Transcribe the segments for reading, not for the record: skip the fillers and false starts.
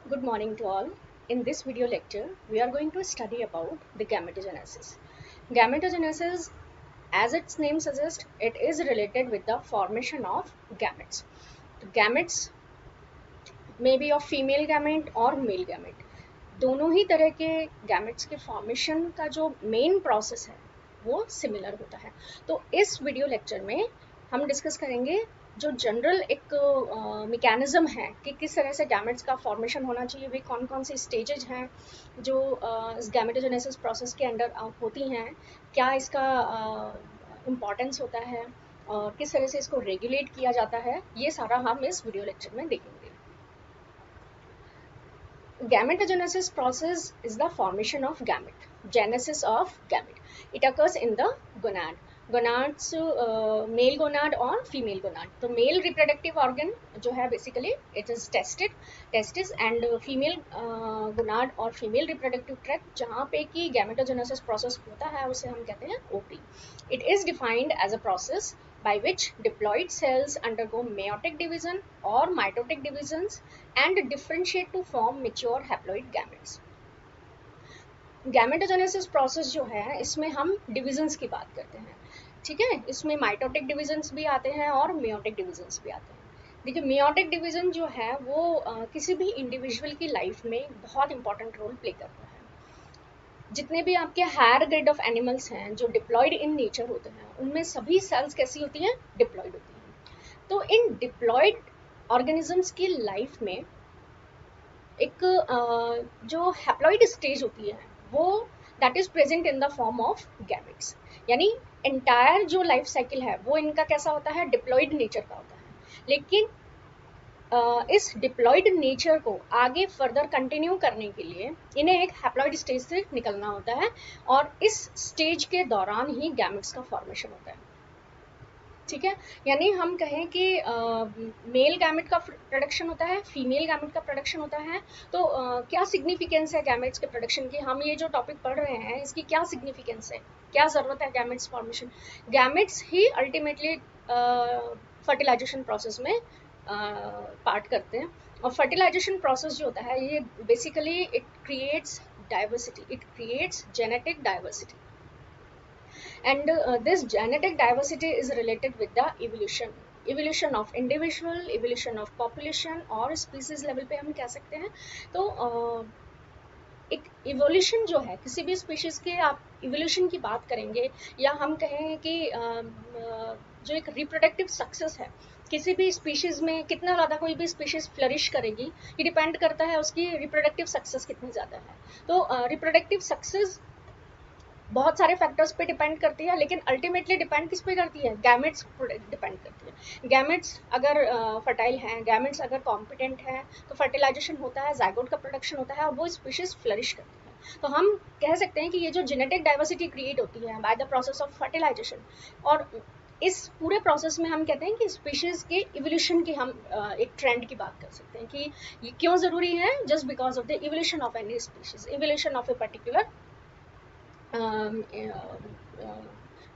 Good morning to all. In this video lecture, we are going to study about the gametogenesis. Gametogenesis, as its name suggests, it is related with the formation of gametes. The gametes may be of female gamete और male gamete. दोनों ही तरह के gametes के formation का जो main process है वो similar होता है. तो इस वीडियो लेक्चर में हम डिस्कस करेंगे जो जनरल एक मैकेनिज्म है कि किस तरह से गैमेट्स का फॉर्मेशन होना चाहिए, वे कौन कौन सी स्टेजेज हैं जो इस गैमेटोजेनेसिस प्रोसेस के अंडर होती हैं, क्या इसका इम्पॉर्टेंस होता है और किस तरह से इसको रेगुलेट किया जाता है, ये सारा हम इस वीडियो लेक्चर में देखेंगे. Gametogenesis process is the formation of gamete, genesis of gamete. It occurs in the gonad. Gonads, male gonad और female gonad. तो male reproductive organ जो है basically it is testis and female gonad और female reproductive tract जहाँ पे कि gametogenesis process होता है उसे हम कहते हैं ovary. It is defined as a process by which diploid cells undergo meiotic division or mitotic divisions and differentiate to form mature haploid gametes. Gametogenesis process जो है इसमें हम डिविजन्स की बात करते हैं, ठीक है. इसमें माइटोटिक डिविजन्स भी आते हैं और मेयोटिक डिविजन्स भी आते हैं. देखिए मेयोटिक डिवीजन जो है वो किसी भी इंडिविजुअल की लाइफ में बहुत इंपॉर्टेंट रोल प्ले करता है. जितने भी आपके हायर ग्रेड ऑफ एनिमल्स हैं जो डिप्लॉयड इन नेचर होते हैं उनमें सभी सेल्स कैसी होती हैं, डिप्लॉयड होती हैं. तो इन डिप्लॉयड ऑर्गेनिजम्स की लाइफ में एक जो हैप्लॉइड स्टेज होती है वो that is present in the form of gametes. यानी एंटायर जो लाइफ साइकिल है वो इनका कैसा होता है, डिप्लॉयड नेचर का होता है. लेकिन इस डिप्लॉयड नेचर को आगे फर्दर कंटिन्यू करने के लिए इन्हें एक हैप्लॉइड स्टेज से निकलना होता है और इस स्टेज के दौरान ही गैमेट्स का फॉर्मेशन होता है, ठीक है. यानी हम कहें कि मेल गैमेट का प्रोडक्शन होता है, फीमेल गैमेट का प्रोडक्शन होता है. तो क्या सिग्निफिकेंस है गैमेट्स के प्रोडक्शन की, हम ये जो टॉपिक पढ़ रहे हैं इसकी क्या सिग्निफिकेंस है, क्या ज़रूरत है गैमेट्स फॉर्मेशन. गैमेट्स ही अल्टीमेटली फर्टिलाइजेशन प्रोसेस में पार्ट करते हैं. और फर्टिलाइजेशन प्रोसेस जो होता है ये basically it creates diversity, it creates genetic diversity. And this genetic diversity is related with the evolution of individual, evolution of population और species level पे हम कह सकते हैं. तो एक इवोल्यूशन जो है किसी भी स्पीशीज के, आप इवोल्यूशन की बात करेंगे या हम कहें कि जो एक रिप्रोडक्टिव सक्सेस है किसी भी स्पीशीज में, कितना ज़्यादा कोई भी स्पीशीज फ्लरिश करेगी ये डिपेंड करता है उसकी रिप्रोडक्टिव सक्सेस कितनी ज़्यादा है. तो रिप्रोडक्टिव सक्सेस बहुत सारे फैक्टर्स पे डिपेंड करती है, लेकिन अल्टीमेटली डिपेंड किस पे करती है, गैमेट्स पर डिपेंड करती है. गैमेट्स अगर फर्टाइल हैं, गैमेट्स अगर कॉम्पिटेंट हैं तो फर्टिलाइजेशन होता है, जाइगोट का प्रोडक्शन होता है और वो स्पीशीज फ्लरिश करती है. तो हम कह सकते हैं कि ये जो जेनेटिक डाइवर्सिटी क्रिएट होती है by the process of fertilization, और इस पूरे प्रोसेस में हम कहते हैं कि स्पीशीज के इवोल्यूशन की हम एक ट्रेंड की बात कर सकते हैं कि ये क्यों ज़रूरी है, just because of the evolution of any species, evolution of a particular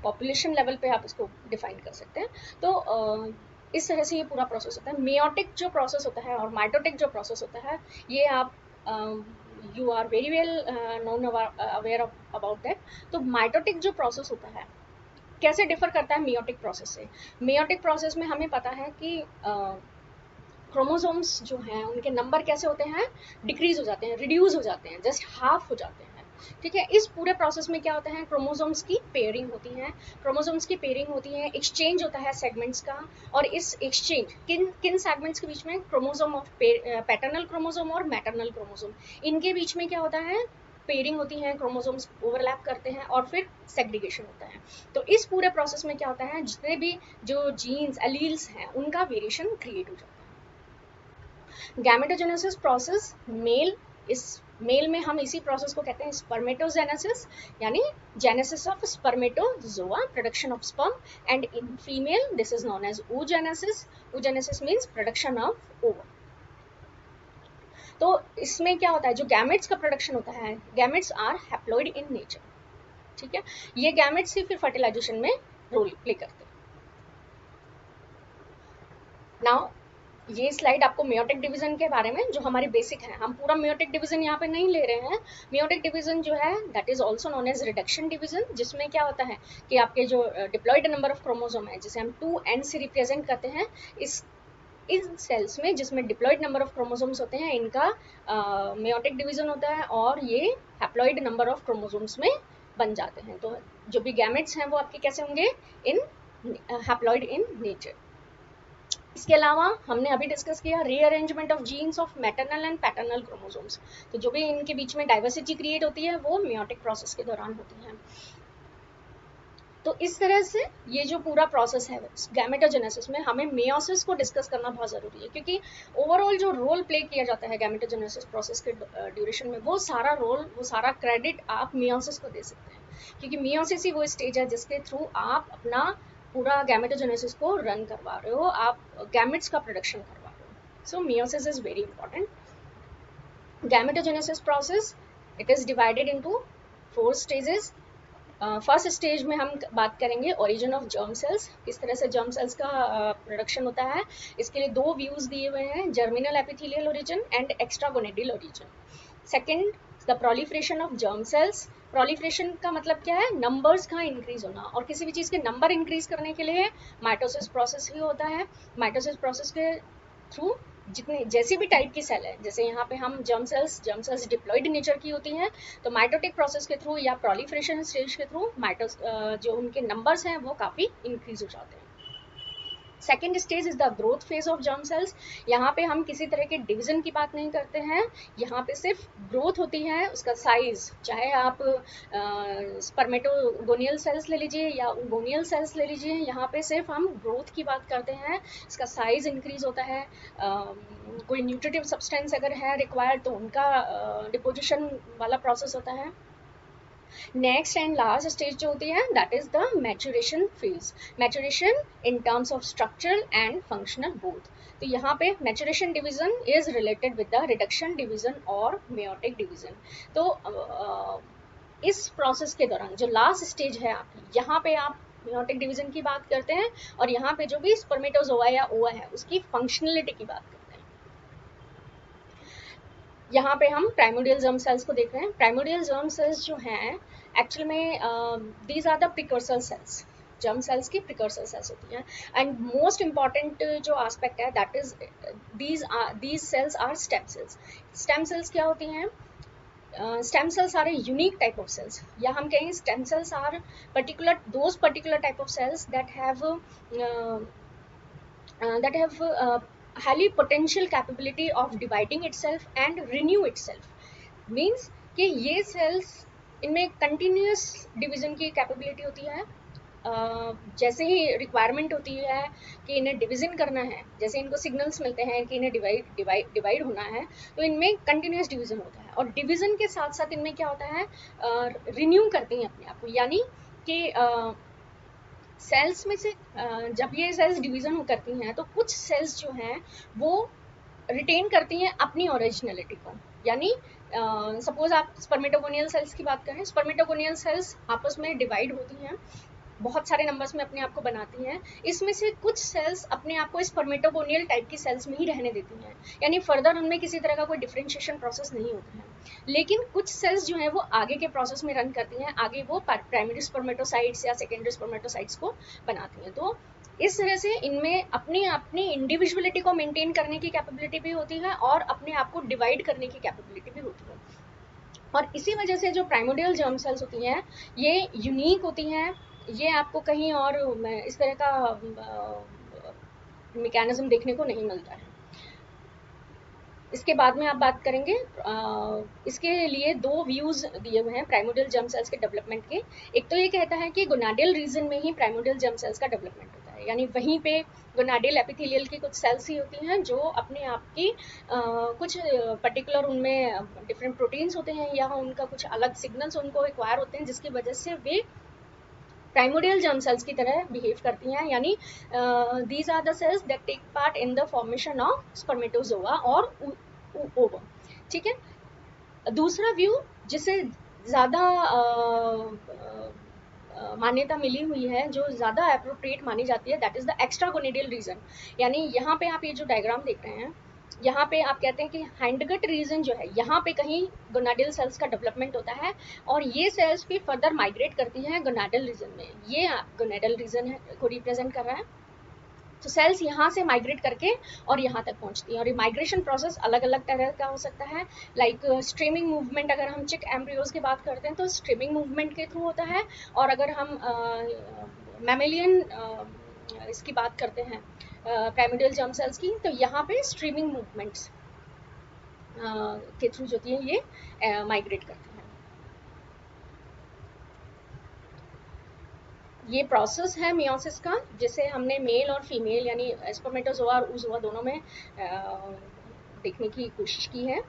population level पे आप इसको डिफाइन कर सकते हैं. तो इस तरह से ये पूरा प्रोसेस होता है. मेयोटिक जो प्रोसेस होता है और माइटोटिक जो प्रोसेस होता है ये आप you are very well known aware about that. तो माइटोटिक जो प्रोसेस होता है कैसे डिफर करता है मेयोटिक प्रोसेस से. मेयोटिक प्रोसेस में हमें पता है कि क्रोमोसोम्स जो हैं उनके नंबर कैसे होते हैं, डिक्रीज हो जाते हैं, रिड्यूस हो जाते हैं, जस्ट हाफ हो जाते हैं, ठीक है. इस पूरे प्रोसेस में क्या होता है, क्रोमोसोम्स की पेयरिंग होती है, क्रोमोसोम्स की पेयरिंग होती है, एक्सचेंज होता है सेगमेंट्स का. और इस एक्सचेंज किन किन सेगमेंट्स के बीच में, क्रोमोसोम ऑफ पैटर्नल क्रोमोसोम और मैटरनल क्रोमोसोम, इनके बीच में क्या होता है, पेयरिंग होती है, क्रोमोसोम्स ओवरलैप करते हैं और फिर सेग्रीगेशन होता है. तो इस पूरे प्रोसेस में क्या होता है, जितने भी जो जीन्स एलील्स हैं उनका वेरिएशन क्रिएट हो जाता है. गैमेटोजेनेसिस प्रोसेस मेल, इस मेल में हम इसी प्रोसेस को कहते हैं स्पर्मेटोजेनेसिस, यानी genesis of spermatozoa, production of sperm. And in female this is known as oogenesis. oogenesis means production of ovum. तो इसमें क्या होता है, जो गैमेट्स का प्रोडक्शन होता है, gametes are haploid in nature, ठीक है. ये गैमेट्स ही फिर फर्टिलाइजेशन में रोल प्ले करते हैं. नाउ ये स्लाइड आपको मेयोटिक डिवीजन के बारे में, जो हमारे बेसिक है, हम पूरा मेयोटिक डिवीजन यहाँ पे नहीं ले रहे हैं। मेयोटिक डिवीजन जो है that is also known as reduction division, जिसमें क्या होता है कि आपके जो डिप्लॉयड नंबर ऑफ क्रोमोसोम है, जिसे हम 2n से रिप्रेजेंट करते हैं, इस इन सेल्स में जिसमें डिप्लॉयड नंबर ऑफ क्रोमोसोम्स होते हैं, इनका मेयोटिक डिवीजन होता है और ये हैप्लॉयड नंबर ऑफ क्रोमोसोम्स में बन जाते हैं। तो जो भी गैमेट्स हैं वो आपके कैसे होंगे, इन हैप्लॉयड इन नेचर। इसके अलावा हमने अभी डिस्कस किया rearrangement of jeans of maternal and paternal chromosomes. तो जो भी इनके बीच में डाइवर्सिटी क्रिएट होती है वो मेयोटिक प्रोसेस के दौरान होती है। तो इस तरह से ये जो पूरा प्रोसेस है गैमेटोजेनेसिस में, हमें मेयोसिस को डिस्कस करना बहुत ज़रूरी है, क्योंकि ओवरऑल जो रोल प्ले किया जाता है गैमेटोजेनेसिस प्रोसेस के ड्यूरेशन में, वो सारा रोल, वो सारा क्रेडिट आप मेयोसिस को दे सकते हैं, क्योंकि मेयोसिस ही वो स्टेज है जिसके थ्रू आप अपना पूरा गैमेटोजेनेसिस को रन करवा रहे हो, आप गैमेट्स का प्रोडक्शन करवा रहे हो। So meiosis is very important. Gametogenesis process, it is divided into 4 stages. First stage में हम बात करेंगे ओरिजिन ऑफ जर्म सेल्स, किस तरह से जर्म सेल्स का प्रोडक्शन होता है। इसके लिए 2 व्यूज दिए हुए हैं, germinal epithelial origin and extragonadal origin. Second, the proliferation of germ cells. Proliferation का मतलब क्या है, नंबर्स का इंक्रीज होना, और किसी भी चीज़ के नंबर इंक्रीज करने के लिए माइटोसिस प्रोसेस ही होता है। माइटोसिस प्रोसेस के थ्रू जितने जैसी भी टाइप की सेल है, जैसे यहाँ पे हम जर्म सेल्स डिप्लॉयड नेचर की होती हैं, तो माइटोटिक प्रोसेस के थ्रू या प्रोलिफरेशन स्टेज के थ्रू जो उनके नंबर्स हैं वो काफ़ी इंक्रीज हो जाते हैं। Second stage is the growth phase of germ sales. यहाँ पे हम किसी तरह के डिवीजन की बात नहीं करते हैं, यहाँ पे सिर्फ ग्रोथ होती है, उसका साइज, चाहे आप स्पर्मेटोगोनियल सेल्स ले लीजिए या ओगोनियल सेल्स ले लीजिए, यहाँ पे सिर्फ हम ग्रोथ की बात करते हैं, इसका साइज इंक्रीज होता है। कोई न्यूट्रिटिव सब्सटेंस अगर है रिक्वायर्ड तो उनका डिपोजिशन वाला प्रोसेस होता है। नेक्स्ट एंड लास्ट स्टेज जो होती है that is the maturation phase. Maturation in terms of structural and functional both. तो यहाँ पे maturation division is related with the reduction division और मेयोटिक डिवीजन। तो इस प्रोसेस के दौरान जो लास्ट स्टेज है आपकी, यहाँ पे आप मेयोटिक डिवीजन की बात करते हैं, और यहाँ पे जो भी स्पर्मेटोजोआ या ओवा है उसकी फंक्शनलिटी की बात करते हैं। यहाँ पे हम प्राइमोडियल जर्म सेल्स को देख रहे हैं। प्राइमोडियल जर्म सेल्स जो हैं एक्चुअल में these are the precursor cells, germ cells की प्रिकर्सर सेल्स होती हैं। एंड मोस्ट इम्पॉर्टेंट जो एस्पेक्ट है that is these cells are stem cells. Stem cells क्या होती हैं? Stem cells are a unique type of cells, या हम कहें stem cells are particular type of cells that have highly potential capability of dividing itself and renew itself. Means कि ये cells, इनमें continuous division की capability होती है। जैसे ही रिक्वायरमेंट होती है कि इन्हें डिवीजन करना है, जैसे इनको सिग्नल्स मिलते हैं कि इन्हें डिवाइड होना है, तो इनमें कंटिन्यूस डिवीजन होता है। और डिवीजन के साथ साथ इनमें क्या होता है, रिन्यू करती हैं अपने आप को, यानी कि सेल्स में से जब ये सेल्स डिवीजन करती हैं तो कुछ सेल्स जो हैं वो रिटेन करती हैं अपनी ओरिजिनलिटी को। यानी सपोज आप स्पर्मेटोगोनियल सेल्स की बात करें, स्पर्मेटोगोनियल सेल्स आपस में डिवाइड होती हैं, बहुत सारे नंबर्स में अपने आप को बनाती हैं। इसमें से कुछ सेल्स अपने आप को स्पर्मेटोगोनियल टाइप की सेल्स में ही रहने देती हैं, यानी फर्दर उनमें किसी तरह का कोई डिफरेंशिएशन प्रोसेस नहीं होता है। लेकिन कुछ सेल्स जो हैं वो आगे के प्रोसेस में रन करती हैं, आगे वो प्राइमरी स्पर्मेटोसाइट्स या सेकेंडरी स्पर्मेटोसाइट्स को बनाती हैं। तो इस तरह से इनमें अपनी इंडिविजुअलिटी को मेंटेन करने की कैपेबिलिटी भी होती है और अपने आप को डिवाइड करने की कैपेबिलिटी भी होती है। और इसी वजह से जो प्राइमोडियल जर्म सेल्स होती हैं ये यूनिक होती हैं, ये आपको कहीं और इस तरह का मैकेनिज्म देखने को नहीं मिलता है। इसके बाद में आप बात करेंगे, इसके लिए 2 व्यूज दिए हुए हैं प्राइमोडियल जर्म सेल्स के डेवलपमेंट के। एक तो ये कहता है कि गोनाडियल रीजन में ही प्राइमोडियल जर्म सेल्स का डेवलपमेंट होता है, यानी वहीं पे गोनाडियल एपिथेलियल की कुछ सेल्स ही होती हैं जो अपने आप की कुछ पर्टिकुलर उनमें डिफरेंट प्रोटीन्स होते हैं या उनका कुछ अलग सिग्नल्स उनको एक्वायर होते हैं, जिसकी वजह से वे प्राइमोडियल जर्म सेल्स की तरह बिहेव करती हैं। यानी these are the cells that take part in the formation of spermatozoa और ओवम। ठीक है। दूसरा व्यू जिसे ज़्यादा मान्यता मिली हुई है, जो ज़्यादा अप्रोप्रिएट मानी जाती है, दैट इज़ द एक्स्ट्रागोनेडियल रीजन। यानी यहाँ पे आप ये जो डायग्राम देख रहे हैं, यहाँ पे आप कहते हैं कि हाइंडगट रीजन जो है, यहाँ पे कहीं गोनाडियल सेल्स का डेवलपमेंट होता है और ये सेल्स फिर फर्दर माइग्रेट करती हैं गोनाडल रीजन में। ये गोनाडल रीजन है को रिप्रेजेंट कर रहा है। तो सेल्स यहाँ से माइग्रेट करके और यहाँ तक पहुँचती हैं, और ये माइग्रेशन प्रोसेस अलग अलग तरह का हो सकता है। लाइक स्ट्रीमिंग मूवमेंट, अगर हम चिक एम्ब्रियोज की बात करते हैं तो स्ट्रीमिंग मूवमेंट के थ्रू होता है, और अगर हम मैमेलियन इसकी बात करते हैं प्राइमोर्डियल जर्म सेल्स की, तो यहाँ पे स्ट्रीमिंग मूवमेंट्स के थ्रू जो होती है ये माइग्रेट करती हैं। ये प्रोसेस है मियोसिस का, जिसे हमने मेल और फीमेल यानी स्पर्मेटोजोआ और oozoa दोनों में देखने की कोशिश की है।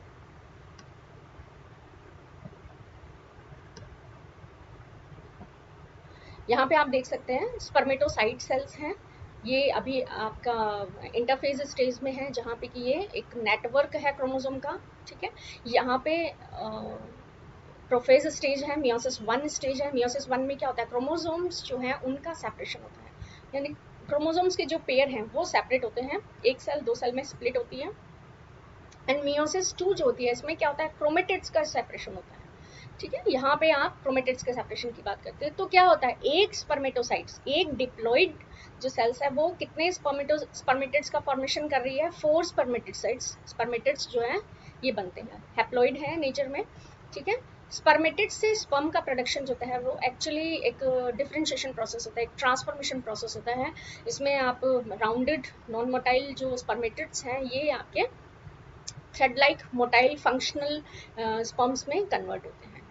यहाँ पे आप देख सकते हैं स्पर्मेटोसाइट सेल्स हैं। ये अभी आपका इंटरफेज स्टेज में है, जहाँ पे कि ये एक नेटवर्क है क्रोमोसोम का, ठीक है। यहाँ पे प्रोफेज स्टेज है, मियोसिस 1 स्टेज है। मियोसिस 1 में क्या होता है, क्रोमोसोम्स जो हैं उनका सेपरेशन होता है, यानी क्रोमोसोम्स के जो पेयर हैं वो सेपरेट होते हैं, एक सेल 2 सेल में स्प्लिट होती है। एंड मियोसिस 2 जो होती है, इसमें क्या होता है, क्रोमेटिड्स का सेपरेशन होता है, ठीक है। यहाँ पे आप क्रोमेटिड्स के सेपरेशन की बात करते हैं, तो क्या होता है, एक स्पर्मेटोसाइट्स, एक डिप्लॉइड जो सेल्स है वो कितने स्पर्मेटिड्स का फॉर्मेशन कर रही है, 4 स्पर्मेटिड्स जो है ये बनते हैं, हैप्लॉइड है नेचर में, ठीक है। स्पर्मेटिड से स्पर्म का प्रोडक्शन जो होता है वो एक्चुअली एक डिफरेंशिएशन प्रोसेस होता है, एक ट्रांसफॉर्मेशन प्रोसेस होता है। इसमें आप राउंडेड नॉन मोटाइल जो स्पर्मेटिड्स हैं ये आपके thread like motile functional sperms में कन्वर्ट होते हैं।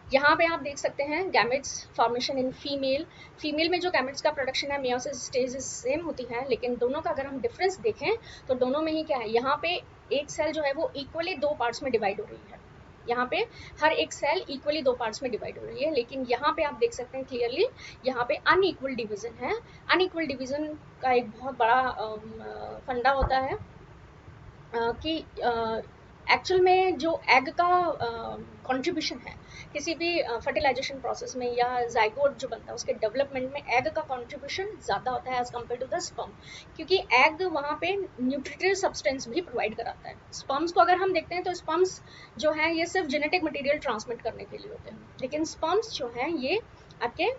यहाँ पे आप देख सकते हैं गैमेट्स फॉर्मेशन इन फीमेल में जो गैमेट्स का प्रोडक्शन है मियोसिस स्टेजेस सेम होती हैं, लेकिन दोनों का अगर हम डिफरेंस देखें तो दोनों में ही क्या है, यहाँ पे एक सेल जो है वो इक्वली 2 पार्ट्स में डिवाइड हो रही है, यहाँ पे हर एक सेल इक्वली 2 पार्ट्स में डिवाइड हो रही है। लेकिन यहाँ पे आप देख सकते हैं क्लियरली यहाँ पे अनइक्वल डिवीजन है। अनइक्वल डिवीजन का एक बहुत बड़ा फंडा होता है कि एक्चुअल में जो एग का कंट्रीब्यूशन है किसी भी फर्टिलाइजेशन प्रोसेस में या जाइगोट जो बनता है उसके डेवलपमेंट में एग का कंट्रीब्यूशन ज़्यादा होता है as compare to the sperm, क्योंकि एग वहाँ पे न्यूट्रिटिव सब्सटेंस भी प्रोवाइड कराता है। स्पर्म्स को अगर हम देखते हैं तो स्पर्म्स जो है ये सिर्फ जेनेटिक मटेरियल ट्रांसमिट करने के लिए होते हैं, लेकिन स्पर्म्स जो है ये आपके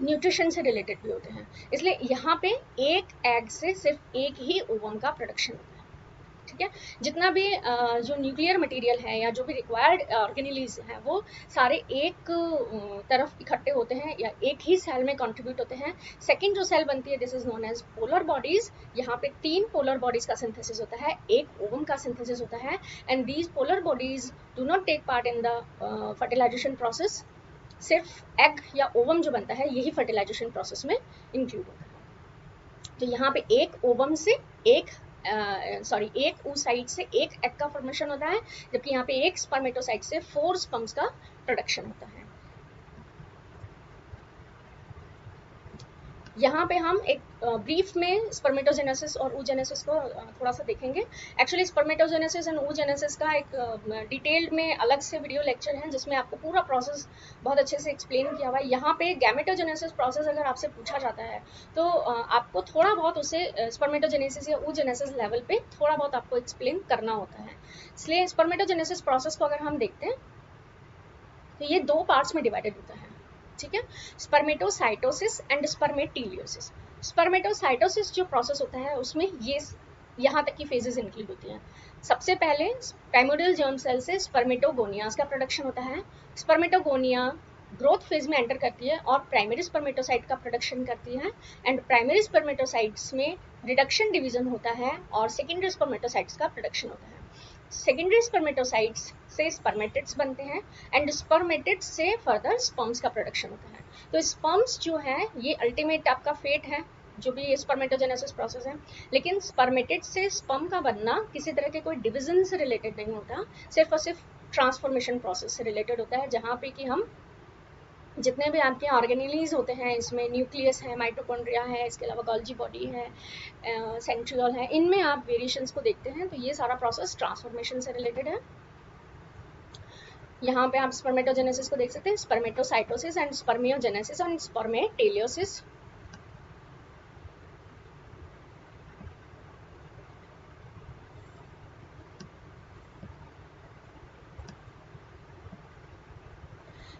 न्यूट्रिशन से रिलेटेड भी होते हैं। इसलिए यहाँ पे एक एग से सिर्फ एक ही ओवम का प्रोडक्शन होता है, ठीक है। जितना भी जो न्यूक्लियर मटेरियल है या जो भी रिक्वायर्ड ऑर्गेनेलीज हैं वो सारे एक तरफ इकट्ठे होते हैं या एक ही सेल में कंट्रीब्यूट होते हैं। सेकंड जो सेल बनती है this is known as polar bodies. यहाँ पे 3 पोलर बॉडीज का सिंथेसिस होता है, एक ओवम का सिंथेसिस होता है, and these polar bodies do not take part in the fertilization process. सिर्फ एग या ओवम जो बनता है यही फर्टिलाइजेशन प्रोसेस में इंक्लूड होता है। तो यहाँ पे एक ओवम से एक oocyte से एक एग का फॉर्मेशन होता है, जबकि यहाँ पे एक स्पर्मेटोसाइट से 4 स्पर्म्स का प्रोडक्शन होता है। यहाँ पे हम एक ब्रीफ में स्पर्मेटोजेनेसिस और oogenesis को थोड़ा सा देखेंगे। एक्चुअली स्पर्मेटोजेनेसिस एंड oogenesis का एक डिटेल्ड में अलग से वीडियो लेक्चर है जिसमें आपको पूरा प्रोसेस बहुत अच्छे से एक्सप्लेन किया हुआ है। यहाँ पे गैमेटोजेनेसिस प्रोसेस अगर आपसे पूछा जाता है तो आपको थोड़ा बहुत उसे स्पर्मेटोजेनेसिस या oogenesis लेवल पे थोड़ा बहुत आपको एक्सप्लेन करना होता है। इसलिए स्पर्मेटोजेनेसिस प्रोसेस को अगर हम देखते हैं तो ये 2 पार्ट्स में डिवाइडेड होता है, ठीक है। स्पर्मेटोसाइटोसिस एंड स्पर्मेटिलियोसिस। स्पर्मेटोसाइटोसिस जो प्रोसेस होता है उसमें ये यहाँ तक की फेजेस इंक्लूड होती हैं। सबसे पहले प्राइमोर्डियल जर्म सेल से स्पर्मेटोगोनियाज का प्रोडक्शन होता है। स्पर्मेटोगोनिया ग्रोथ फेज में एंटर करती है और प्राइमरी स्पर्मेटोसाइट का प्रोडक्शन करती है, एंड प्राइमरी स्पर्मेटोसाइट्स में रिडक्शन डिवीजन होता है और सेकेंडरी स्पर्मेटोसाइट्स का प्रोडक्शन होता है। सेकेंडरी स्पर्मेटोसाइट्स से स्पर्मेटिड्स बनते हैं एंड स्पर्मेटिड्स से फर्दर स्पर्म्स का प्रोडक्शन होता है। तो स्पर्म्स जो है ये अल्टीमेट आपका फेट है जो भी स्पर्मेटोजेनेसिस प्रोसेस है, लेकिन स्पर्मेटिड से स्पर्म का बनना किसी तरह के कोई डिवीजन से रिलेटेड नहीं होता, सिर्फ और सिर्फ ट्रांसफॉर्मेशन प्रोसेस से रिलेटेड होता है, जहाँ पे कि हम जितने भी आपके ऑर्गेनेलीज होते हैं इसमें न्यूक्लियस है, माइटोकॉन्ड्रिया है, इसके अलावा गोल्जी बॉडी है, सेंट्रियोल है, इनमें आप वेरिएशंस को देखते हैं। तो ये सारा प्रोसेस ट्रांसफॉर्मेशन से रिलेटेड है। यहाँ पे आप स्पर्मेटोजेनेसिस को देख सकते हैं, स्पर्मेटोसाइटोसिस एंड स्पर्मियोजेनेसिस एंड स्पर्मेटेलियोसिस।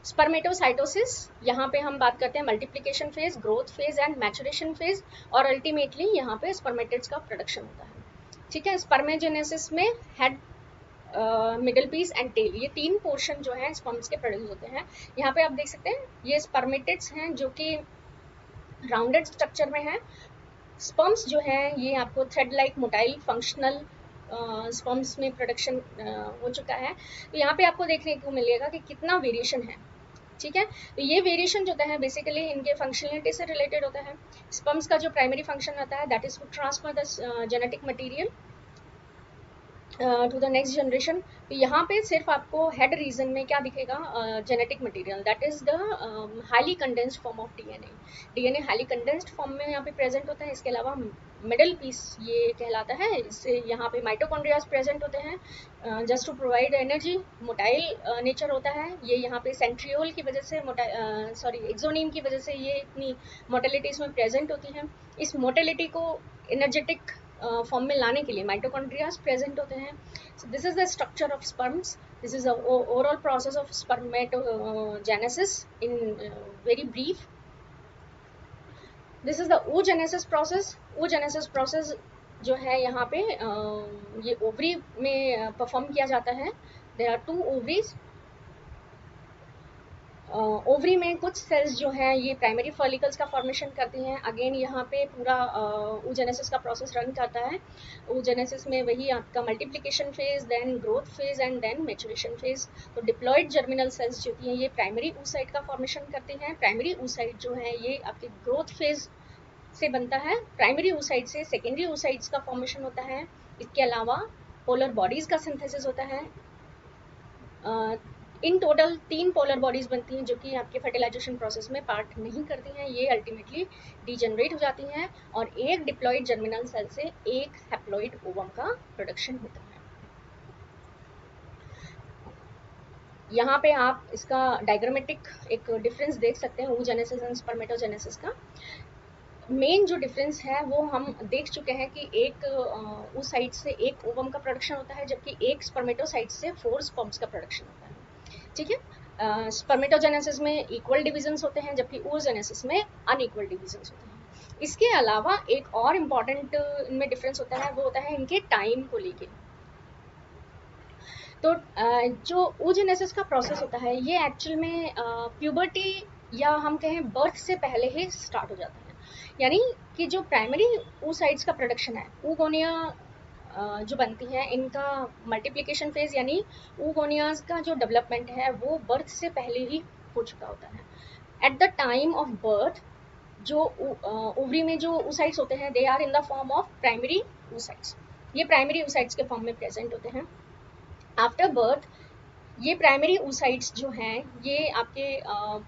स्पर्मेटोसाइटोसिस, यहाँ पे हम बात करते हैं multiplication phase, growth phase and maturation phase, और अल्टीमेटली यहाँ पे स्पर्मेटिड्स का प्रोडक्शन होता है। ठीक है, स्पर्मेजेनेसिस में head, middle piece and tail, ये तीन पोर्शन जो है स्पर्म्स के प्रोड्यूस होते हैं। यहाँ पे आप देख सकते हैं ये स्पर्मेटिड्स हैं जो कि राउंडेड स्ट्रक्चर में है। स्पर्म्स जो है ये आपको thread like motile functional sperms में प्रोडक्शन हो चुका है। तो यहाँ पे आपको देखने को मिलेगा कि कितना वेरिएशन है। ठीक है, तो ये वेरिएशन जो होता है बेसिकली इनके फंक्शनलिटी से रिलेटेड होता है। स्पर्म्स का जो प्राइमरी फंक्शन होता है that is to transfer the genetic material to the next generation. तो यहाँ पे सिर्फ आपको हेड रीजन में क्या दिखेगा, genetic material, that is the highly condensed form of DNA highly condensed form में यहाँ पे प्रेजेंट होता है। इसके अलावा मिडल पीस ये कहलाता है, इससे यहाँ पे माइटोकॉन्ड्रियाज प्रेजेंट होते हैं just to provide energy. Motile nature होता है ये, यहाँ पे सेंट्रियोल की वजह से एक्सोनीम की वजह से ये इतनी मोटेलिटी इसमें प्रेजेंट होती है। इस मोटेलिटी को एनर्जेटिक फॉर्म में लाने के लिए माइटोकॉन्ड्रियाज प्रेजेंट होते हैं। So this is the structure of sperms, this is the overall process of spermatogenesis in very brief. This is the oogenesis process. oogenesis process जो है यहाँ पे ये ओवरी में परफॉर्म किया जाता है। There are 2 ovaries. ओवरी में कुछ सेल्स जो हैं ये प्राइमरी फॉलिकल्स का फॉर्मेशन करती हैं। अगेन यहाँ पे पूरा oogenesis का प्रोसेस रन करता है। oogenesis में वही आपका multiplication phase, then growth phase and then maturation phase. तो डिप्लॉयड जर्मिनल सेल्स जो होती हैं ये प्राइमरी oocyte का फॉर्मेशन करती हैं। प्राइमरी oocyte जो है ये आपके ग्रोथ फेज से बनता है। प्राइमरी oocyte से सेकेंडरी oocytes का फॉर्मेशन होता है। इसके अलावा पोलर बॉडीज का सिंथेसिस होता है। इन टोटल 3 पोलर बॉडीज बनती हैं जो कि आपके फर्टिलाइजेशन प्रोसेस में पार्ट नहीं करती हैं, ये अल्टीमेटली डीजनरेट हो जाती हैं और एक डिप्लॉयड जर्मिनल सेल से एक हैप्लॉइड ओवम का प्रोडक्शन होता है। यहाँ पे आप इसका डायग्रामेटिक एक डिफरेंस देख सकते हैं oogenesis एंड स्पर्मेटोजेनेसिस का। मेन जो डिफरेंस है वो हम देख चुके हैं कि एक oocyte से एक ओवम का प्रोडक्शन होता है, जबकि एक स्पर्मेटोसाइट से 4 स्पर्म्स का प्रोडक्शन होता है। ठीक है, स्पर्मेटोजेनेसिस में इक्वल डिविजन्स होते हैं जबकि oogenesis में अनइक्वल डिविजन्स होते हैं। इसके अलावा एक और इम्पॉर्टेंट इनमें डिफरेंस होता है, वो होता है इनके टाइम को लेके। तो जो oogenesis का प्रोसेस होता है ये एक्चुअल में प्यूबर्टी या हम कहें बर्थ से पहले ही स्टार्ट हो जाता है। यानी कि जो प्राइमरी oocytes का प्रोडक्शन है, oogonia जो बनती है इनका मल्टीप्लिकेशन फेज यानी oogoनियाज का जो डेवलपमेंट है वो बर्थ से पहले ही हो चुका होता है। At the time of birth जो ओवरी में जो oocytes होते हैं they are in the form of primary oocytes। ये प्राइमरी oocytes के फॉर्म में प्रेजेंट होते हैं। आफ्टर बर्थ ये प्राइमरी oocytes जो हैं ये आपके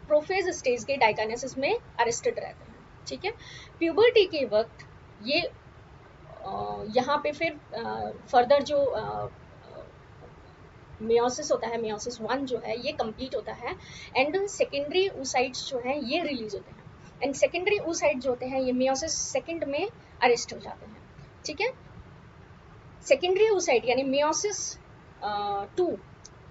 प्रोफेज स्टेज के डाइकाइनेसिस में अरेस्टेड रहते हैं। ठीक है, प्यूबर्टी के वक्त ये यहाँ पे फिर फर्दर जो मियोसिस होता है, मियोसिस 1 जो है ये कंप्लीट होता है एंड सेकेंडरी oocytes जो हैं ये रिलीज होते हैं एंड सेकेंडरी oocytes जो होते हैं ये मियोसिस 2 में अरेस्ट हो जाते हैं। ठीक है, सेकेंडरी oocyte यानी मियोसिस 2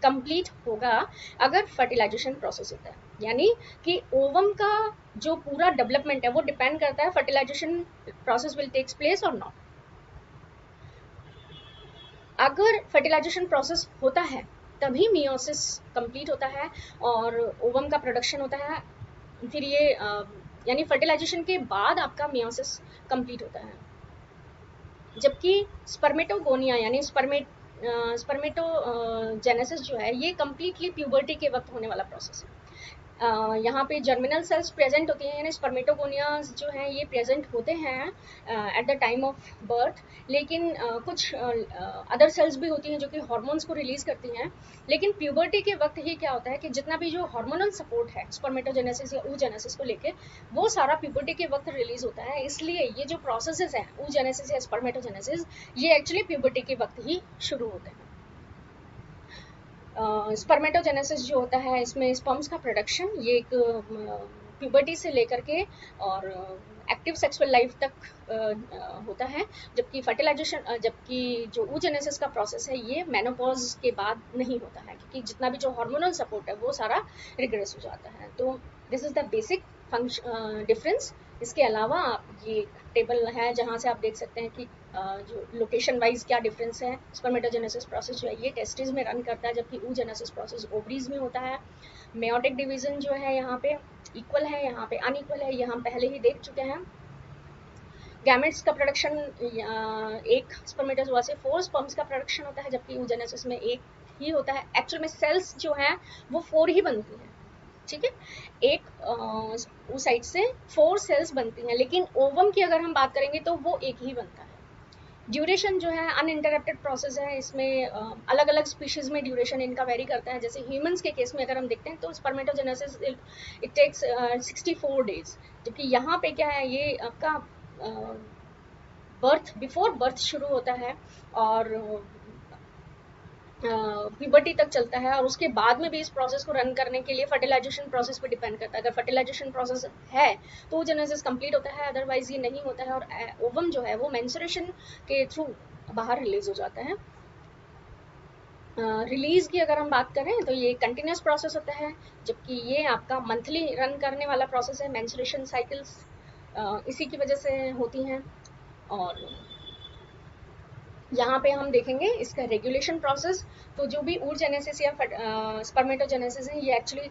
कंप्लीट होगा अगर फर्टिलाइजेशन प्रोसेस होता है, यानी कि ओवम का जो पूरा डेवलपमेंट है वो डिपेंड करता है fertilization process will takes place और नॉट। अगर फर्टिलाइजेशन प्रोसेस होता है तभी मियोसिस कंप्लीट होता है और ओवम का प्रोडक्शन होता है। फिर ये यानी फर्टिलाइजेशन के बाद आपका मियोसिस कंप्लीट होता है। जबकि स्पर्मेटोगोनिया यानी स्पर्मेटोजेनेसिस जो है ये कम्प्लीटली प्यूबर्टी के वक्त होने वाला प्रोसेस है। यहाँ पे जर्मिनल सेल्स प्रेजेंट होती हैं यानी स्पर्मेटोगोनियाज जो हैं ये प्रेजेंट होते हैं eight the time of birth, लेकिन कुछ अदर सेल्स भी होती हैं जो कि हार्मोन्स को रिलीज करती हैं। लेकिन प्यूबर्टी के वक्त ही क्या होता है कि जितना भी जो हार्मोनल सपोर्ट है स्पर्मेटोजेनेसिस या oogenesis को लेके वो सारा प्यूबर्टी के वक्त रिलीज होता है। इसलिए ये जो प्रोसेसेस हैं oogenesis या स्पर्मेटोजेनेसिस ये एक्चुअली प्यूबर्टी के वक्त ही शुरू होते हैं। स्पर्मेटोजेनेसिस जो होता है, इसमें स्पर्म्स का प्रोडक्शन, ये एक प्यूबर्टी से लेकर के और एक्टिव सेक्सुअल लाइफ तक होता है, जबकि फर्टिलाइजेशन, जबकि जो oogenesis का प्रोसेस है ये मेनोपॉज के बाद नहीं होता है, क्योंकि जितना भी जो हार्मोनल सपोर्ट है वो सारा रिग्रेस हो जाता है। तो this is the basic difference. इसके अलावा आप ये टेबल है जहाँ से आप देख सकते हैं कि जो लोकेशन वाइज क्या डिफरेंस है। स्पर्मेटोजेनेसिस प्रोसेस जो है ये टेस्टिस में रन करता है, जबकि oogenesis प्रोसेस ओवरीज में होता है। मेयोटिक डिवीजन जो है यहाँ पे इक्वल है, यहाँ पे अनइक्वल है, ये हम पहले ही देख चुके हैं। गैमेट्स का प्रोडक्शन एक स्पर्मेटोजोआ से 4 स्पर्म्स का प्रोडक्शन होता है, जबकि oogenesis में एक ही होता है। एक्चुअल में सेल्स जो है वो 4 ही बनती हैं, ठीक है, एक उस साइड से 4 सेल्स बनती हैं, लेकिन ओवम की अगर हम बात करेंगे तो वो एक ही बनता है। ड्यूरेशन जो है अनइंटरप्टेड प्रोसेस है, इसमें अलग अलग स्पीशीज में ड्यूरेशन इनका वेरी करता है। जैसे ह्यूमंस के केस में अगर हम देखते हैं तो स्पर्मेटोजेनेसिस इट टेक्स 64 डेज, जबकि यहाँ पे क्या है, ये आपका बर्थ, बिफोर बर्थ शुरू होता है और प्यूबर्टी तक चलता है, और उसके बाद में भी इस प्रोसेस को रन करने के लिए फर्टिलाइजेशन प्रोसेस पे डिपेंड करता है। अगर फर्टिलाइजेशन प्रोसेस है तो oogenesis कंप्लीट होता है, अदरवाइज ये नहीं होता है, और ओवम जो है वो मेंस्ट्रुएशन के थ्रू बाहर रिलीज हो जाता है। रिलीज की अगर हम बात करें तो ये कंटिन्यूस प्रोसेस होता है, जबकि ये आपका मंथली रन करने वाला प्रोसेस है। मेंस्ट्रुएशन साइकिल्स इसी की वजह से होती हैं। और यहाँ पे हम देखेंगे इसका रेगुलेशन प्रोसेस। तो जो भी oogenesis या स्पर्मेटोजेनेसिस है, ये एक्चुअली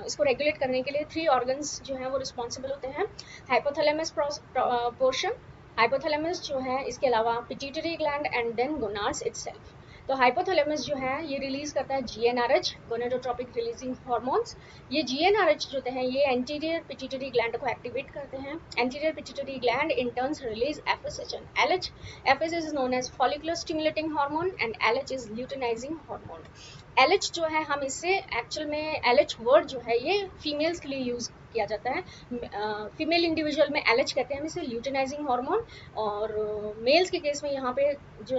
इसको रेगुलेट करने के लिए 3 ऑर्गन्स जो हैं वो रिस्पॉन्सिबल होते हैं। हाइपोथैलेमस पोर्शन, हाइपोथैलेमस जो है, इसके अलावा pituitary gland and then gonads itself. तो हाइपोथैलेमस जो है ये रिलीज करता है GnRH, गोनेडोट्रोपिक रिलीजिंग हार्मोन्स। ये GnRH जो है ये एंटीरियर पिट्यूटरी ग्लैंड को एक्टिवेट करते हैं। Anterior pituitary gland in turns release FSH and LH। FSH is known as follicular stimulating hormone and LH is luteinizing hormone. LH जो है, हम इससे एक्चुअल में LH वर्ड जो है ये फीमेल्स के लिए यूज किया जाता है। फीमेल इंडिविजुअल में LH कहते हैं हम इसे, ल्यूटिनाइजिंग हार्मोन। और मेल्स के केस में यहाँ पे जो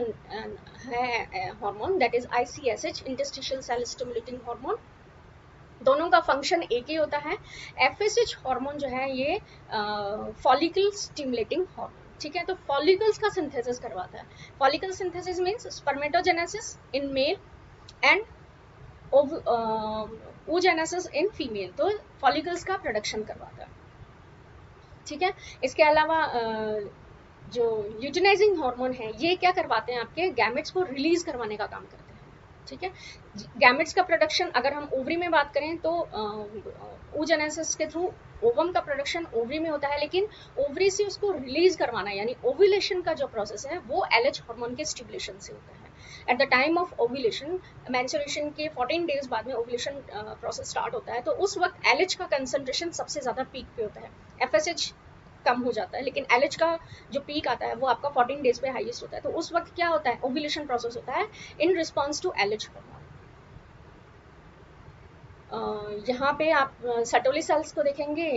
है hormone that is ICSH, interstitial cell stimulating hormone. दोनों का फंक्शन एक ही होता है। FSH हार्मोन जो है ये फॉलिकल स्टिमुलेटिंग हार्मोन, ठीक है। तो फॉलिकल्स का सिंथेसिस करवाता है। Follicle synthesis means spermatogenesis in male and oogenesis in female, तो फॉलिकल्स का प्रोडक्शन करवाता है, ठीक है। इसके अलावा जो ल्यूटिनाइजिंग हार्मोन है ये क्या करवाते हैं, आपके गैमेट्स को रिलीज करवाने का काम करते हैं, ठीक है। गैमेट्स का प्रोडक्शन अगर हम ओवरी में बात करें तो oogenesis के थ्रू ओवम का प्रोडक्शन ओवरी में होता है, लेकिन ओवरी से उसको रिलीज करवाना यानी ओव्यूलेशन का जो प्रोसेस है वो LH हार्मोन के स्टिमुलेशन से होता है। At the time of ovulation, menstruation के 14 डेज बाद में ओव्यूलेशन प्रोसेस स्टार्ट होता है, तो उस वक्त LH का कंसंट्रेशन सबसे ज़्यादा पीक पे होता है। FSH कम हो जाता है, लेकिन LH का जो पीक आता है वो आपका 14 डेज पे हाईएस्ट होता है। तो उस वक्त क्या होता है, ओव्यूलेशन प्रोसेस होता है in response to LH hormone. यहाँ पे आप सटोली सेल्स को देखेंगे।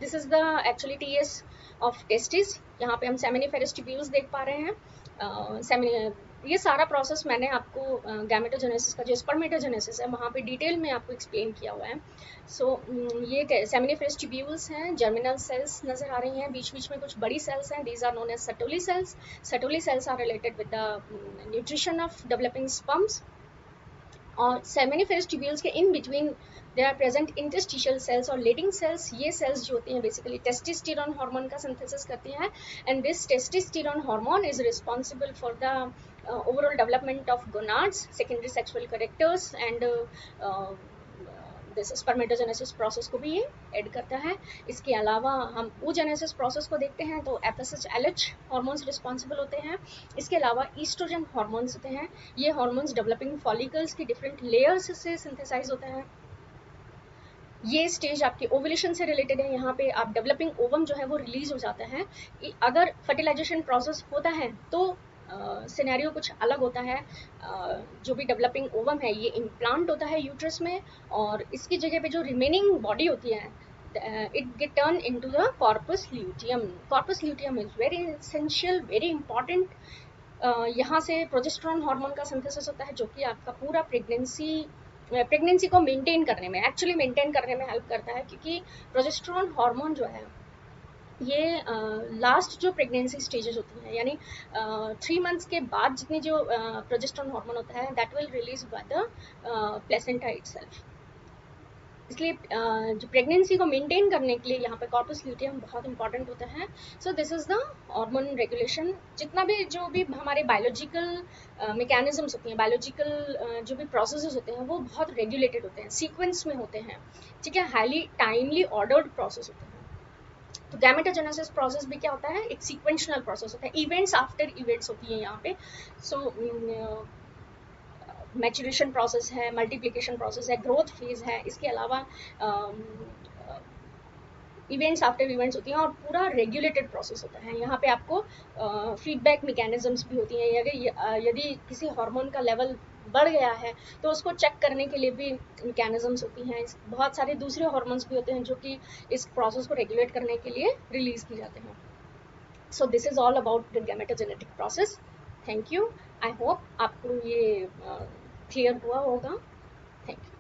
This is the actually TS of testis. यहाँ पे हम सेमिनिफेरस ट्यूब्यूल्स देख पा रहे हैं। ये सारा प्रोसेस मैंने आपको गैमेटोजेनेसिस का जो स्पर्मेटोजेनेसिस है वहाँ पे डिटेल में आपको एक्सप्लेन किया हुआ है। सो ये सेमिनिफेरस ट्यूब्यूल्स हैं, जर्मिनल सेल्स नजर आ रही हैं, बीच बीच में कुछ बड़ी सेल्स हैं, these are known as Sertoli cells. Sertoli cells are related with the nutrition of developing sperms. और सेमिनिफेरस ट्यूब्यूल्स के in between there are present interstitial cells और लेटिंग सेल्स। ये सेल्स जो होती हैं बेसिकली टेस्टोस्टेरोन हार्मोन का synthesis करती हैं, and this testosterone hormone is responsible for the overall development of gonads, secondary sexual characters and this spermatogenesis process को भी ये ऐड करता है। इसके अलावा हम oogenesis प्रोसेस को देखते हैं तो FSH LH हार्मोन्स रिस्पॉन्सिबल होते हैं। इसके अलावा ईस्ट्रोजन हार्मोन्स होते हैं, ये हार्मोन्स डेवलपिंग फॉलिकल्स की डिफरेंट लेयर्स से सिंथेसाइज होते हैं। ये स्टेज आपके ओवुलेशन से रिलेटेड है। यहाँ पे आप डेवलपिंग ओवम जो है वो रिलीज हो जाता है। अगर फर्टिलाइजेशन प्रोसेस होता है तो सिनेरियो कुछ अलग होता है। जो भी डेवलपिंग ओवम है ये इम्प्लांट होता है यूट्रस में, और इसकी जगह पे जो रिमेनिंग बॉडी होती है it get turned into the corpus luteum. Corpus luteum is very essential, very important यहाँ से प्रोजेस्टेरॉन हार्मोन का सिंथेसिस होता है, जो कि आपका पूरा प्रेगनेंसी को मेंटेन करने में, एक्चुअली मेंटेन करने में हेल्प करता है, क्योंकि प्रोजेस्टेरॉन हार्मोन जो है ये लास्ट जो प्रेगनेंसी स्टेजेस होती हैं, यानी 3 मंथ्स के बाद जितनी जो प्रोजेस्टेरॉन हार्मोन होता है, that will release by the placenta itself. इसलिए जो प्रेगनेंसी को मेंटेन करने के लिए यहाँ पे कॉर्पस ल्यूटियम बहुत इंपॉर्टेंट होता है। सो this is the hormone regulation. जितना भी जो भी हमारे बायोलॉजिकल मैकेनिज्म्स होती हैं, बायोलॉजिकल जो भी प्रोसेसेस होते हैं, वो बहुत रेगुलेटेड होते हैं, सीक्वेंस में होते हैं, ठीक है, हाईली टाइमली ऑर्डर्ड प्रोसेस होते हैं। तो गैमेटोजेनेसिस प्रोसेस भी क्या होता है, एक सीक्वेंशियल प्रोसेस होता है, इवेंट्स आफ्टर इवेंट्स होती है यहाँ पे। सो मैचुरेशन प्रोसेस है, मल्टीप्लिकेशन प्रोसेस है, ग्रोथ फेज है, इसके अलावा इवेंट्स आफ्टर इवेंट्स होती हैं, और पूरा रेगुलेटेड प्रोसेस होता है। यहाँ पे आपको फीडबैक मैकेनिज्म्स भी होती हैं, यदि किसी हार्मोन का लेवल बढ़ गया है तो उसको चेक करने के लिए भी मैकेनिज्म्स होती हैं। बहुत सारे दूसरे हार्मोन्स भी होते हैं जो कि इस प्रोसेस को रेगुलेट करने के लिए रिलीज किए जाते हैं। So this is all about the gametogenetic process. Thank you. I hope आपको ये क्लियर हुआ होगा। Thank you.